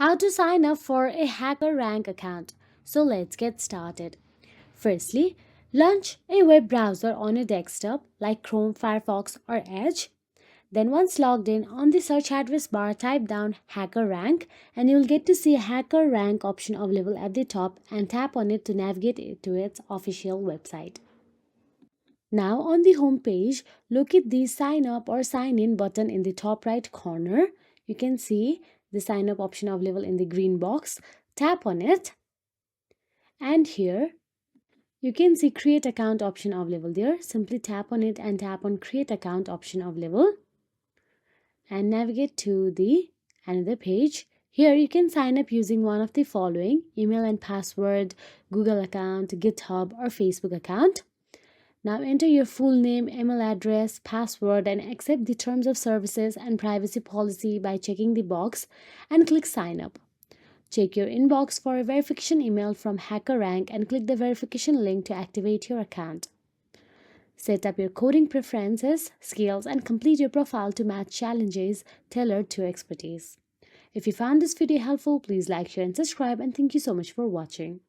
How to sign up for a HackerRank account. So let's get started. Firstly, launch a web browser on a desktop like Chrome, Firefox, or Edge. Then once logged in, on the search address bar, type down HackerRank and you'll get to see a HackerRank option available at the top and tap on it to navigate it to its official website. Now on the home page, look at the sign up or sign in button in the top right corner. You can see the sign up option available in the green box. Tap on it and here you can see create account option available there. Simply tap on it and tap on create account option available and navigate to the another page. Here you can sign up using one of the following: email and password, Google account, GitHub or Facebook account. Now enter your full name, email address, password and accept the terms of services and privacy policy by checking the box and click sign up. Check your inbox for a verification email from HackerRank and click the verification link to activate your account. Set up your coding preferences, skills and complete your profile to match challenges tailored to your expertise. If you found this video helpful, please like, share and subscribe, and thank you so much for watching.